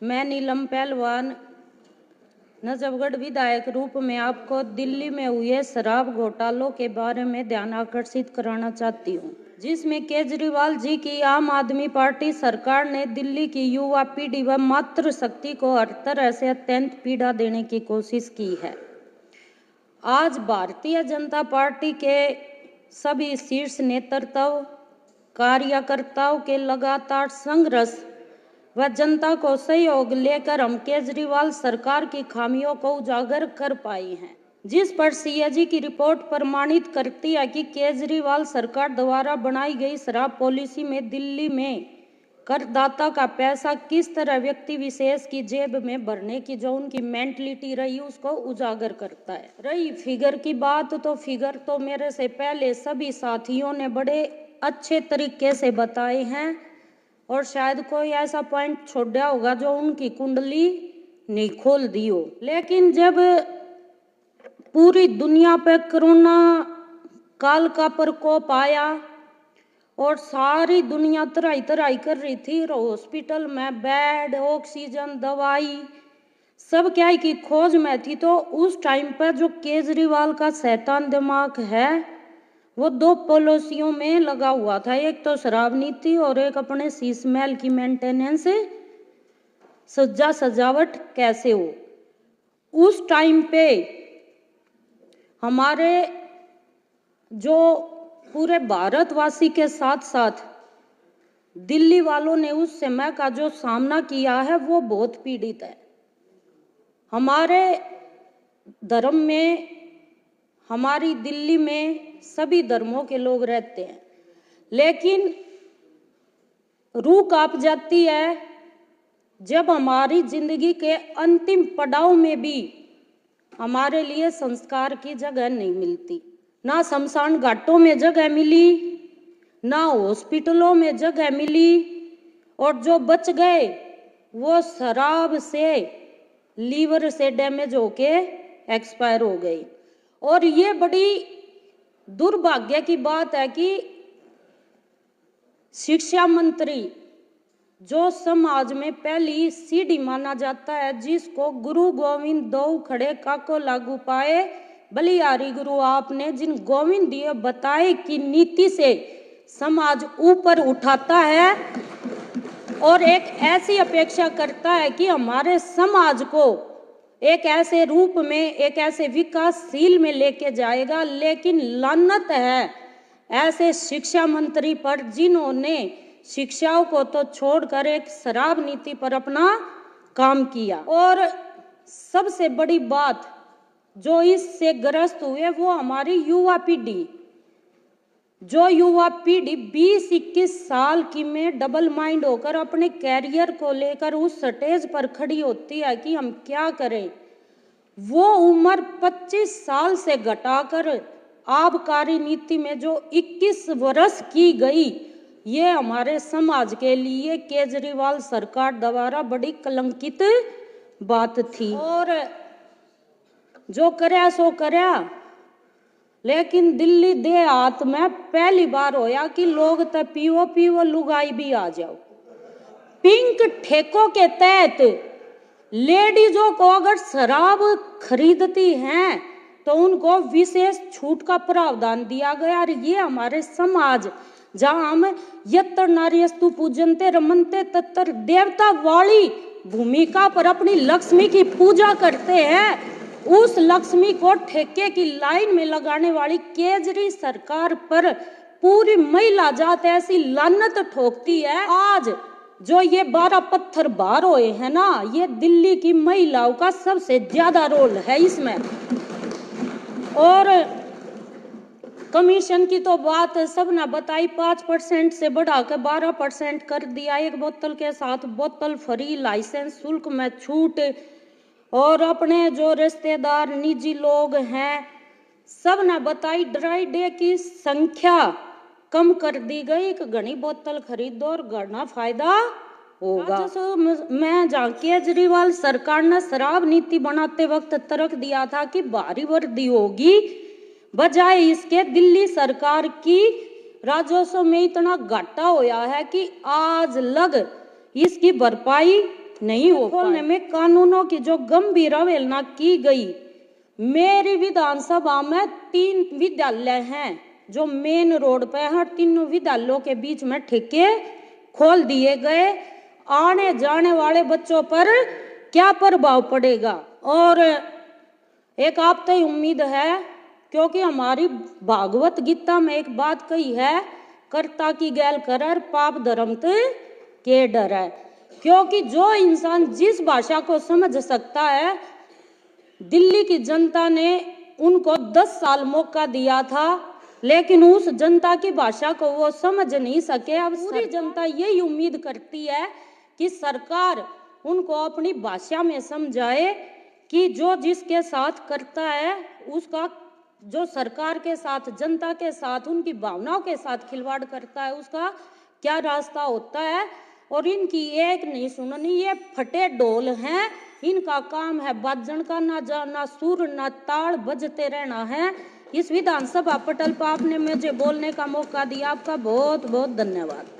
मैं नीलम पहलवान नजफगढ़ विधायक रूप में आपको दिल्ली में हुए शराब घोटालों के बारे में ध्यान आकर्षित कराना चाहती हूँ, जिसमें केजरीवाल जी की आम आदमी पार्टी सरकार ने दिल्ली की युवा पीढ़ी व मातृशक्ति को हर तरह से अत्यंत पीड़ा देने की कोशिश की है। आज भारतीय जनता पार्टी के सभी शीर्ष नेतृत्व कार्यकर्ताओं के लगातार संघर्ष व जनता को सहयोग लेकर हम केजरीवाल सरकार की खामियों को उजागर कर पाए हैं, जिस पर सीएजी की रिपोर्ट प्रमाणित करती है कि केजरीवाल सरकार द्वारा बनाई गई शराब पॉलिसी में दिल्ली में करदाता का पैसा किस तरह व्यक्ति विशेष की जेब में भरने की जो उनकी मेंटलिटी रही उसको उजागर करता है। रही फिगर की बात, तो फिगर तो मेरे से पहले सभी साथियों ने बड़े अच्छे तरीके से बताए हैं और शायद कोई ऐसा पॉइंट छोड़ा होगा जो उनकी कुंडली नहीं खोल दी हो। लेकिन जब पूरी दुनिया पर कोरोना काल का प्रकोप आया और सारी दुनिया तराई तराई कर रही थी, हॉस्पिटल में बेड, ऑक्सीजन, दवाई सब क्या की खोज में थी, तो उस टाइम पर जो केजरीवाल का शैतान दिमाग है वो दो पॉलिसियों में लगा हुआ था। एक तो शराब नीति और एक अपने शीश महल की मेंटेनेंस, सज्जा सजावट कैसे हो। उस टाइम पे हमारे जो पूरे भारतवासी के साथ साथ दिल्ली वालों ने उस समय का जो सामना किया है वो बहुत पीड़ित है। हमारे धर्म में, हमारी दिल्ली में सभी धर्मों के लोग रहते हैं, लेकिन रूह कांप जाती है जब हमारी जिंदगी के अंतिम पड़ाव में भी हमारे लिए संस्कार की जगह नहीं मिलती। ना शमशान घाटों में जगह मिली, ना हॉस्पिटलों में जगह मिली, और जो बच गए वो शराब से, लीवर से डैमेज होके एक्सपायर हो गई। और ये बड़ी दुर्भाग्य की बात है कि शिक्षा मंत्री, जो समाज में पहली सीढ़ी माना जाता है, जिसको गुरु गोविंद दो खड़े काको लागू पाए, बलिहारी गुरु आपने, जिन गोविंद दिए बताए की नीति से समाज ऊपर उठाता है और एक ऐसी अपेक्षा करता है कि हमारे समाज को एक ऐसे रूप में, एक ऐसे विकासशील में लेके जाएगा। लेकिन लानत है ऐसे शिक्षा मंत्री पर जिन्होंने शिक्षाओं को तो छोड़कर एक शराब नीति पर अपना काम किया। और सबसे बड़ी बात जो इससे ग्रस्त हुए वो हमारी युवा पीढ़ी, जो युवा पीढ़ी 20-21 साल की में डबल माइंड होकर अपने कैरियर को लेकर उस स्टेज पर खड़ी होती है कि हम क्या करें। वो उम्र 25 साल से घटाकर आबकारी नीति में जो 21 वर्ष की गई, ये हमारे समाज के लिए केजरीवाल सरकार द्वारा बड़ी कलंकित बात थी। और जो करया सो करया, लेकिन दिल्ली देहात में पहली बार होया कि लोग तो पीवो पीवो लुगाई भी आ जाओ। पिंक ठेकों के तहत लेडीजों को अगर शराब खरीदती हैं तो उनको विशेष छूट का प्रावधान दिया गया। और ये हमारे समाज जहां हम यत्र नार्यस्तु पूजन्ते रमन्ते तत्र देवता वाली भूमिका पर अपनी लक्ष्मी की पूजा करते हैं, उस लक्ष्मी को ठेके की लाइन में लगाने वाली केजरी सरकार पर पूरी महिला जात ऐसी लानत ठोकती है। आज जो ये 12 पत्थर बाहर हुए हैं ना, ये दिल्ली की महिलाओं का सबसे ज्यादा रोल है इसमें। और कमीशन की तो बात सब ना बताई, 5% से बढ़ाकर 12% कर दिया। एक बोतल के साथ बोतल फ्री, लाइसेंस शुल्क में छूट, और अपने जो रिश्तेदार निजी लोग हैं सब ना बताई। ड्राई डे की संख्या कम कर दी गई, एक घनी बोतल खरीदो और घना फायदा होगा। मैं जहाँ केजरीवाल सरकार ने शराब नीति बनाते वक्त तर्क दिया था कि भारी वृद्धि होगी, बजाय इसके दिल्ली सरकार की राजस्व में इतना घाटा होया है कि आज लग इसकी भरपाई नहीं हो खोलने में कानूनों की जो गंभीर अवहेलना की गई। मेरी विधानसभा में 3 विद्यालय हैं जो मेन रोड पे हैं, तीनों विद्यालयों के बीच में ठेके खोल दिए गए। आने जाने वाले बच्चों पर क्या प्रभाव पड़ेगा? और एक आप तक उम्मीद है, क्योंकि हमारी भागवत गीता में एक बात कही है, कर्ता की गैल करर पाप धर्म के डर है। क्योंकि जो इंसान जिस भाषा को समझ सकता है, दिल्ली की जनता ने उनको 10 साल मौका दिया था, लेकिन उस जनता की भाषा को वो समझ नहीं सके। अब पूरी जनता यही उम्मीद करती है कि सरकार उनको अपनी भाषा में समझाए कि जो जिसके साथ करता है उसका, जो सरकार के साथ, जनता के साथ, उनकी भावनाओं के साथ खिलवाड़ करता है, उसका क्या रास्ता होता है। और इनकी एक नहीं सुननी, ये फटे ढोल हैं, इनका काम है बाजन का, ना सुर ना ताल बजते रहना है। इस विधानसभा पटल पर आपने मुझे बोलने का मौका दिया, आपका बहुत बहुत धन्यवाद।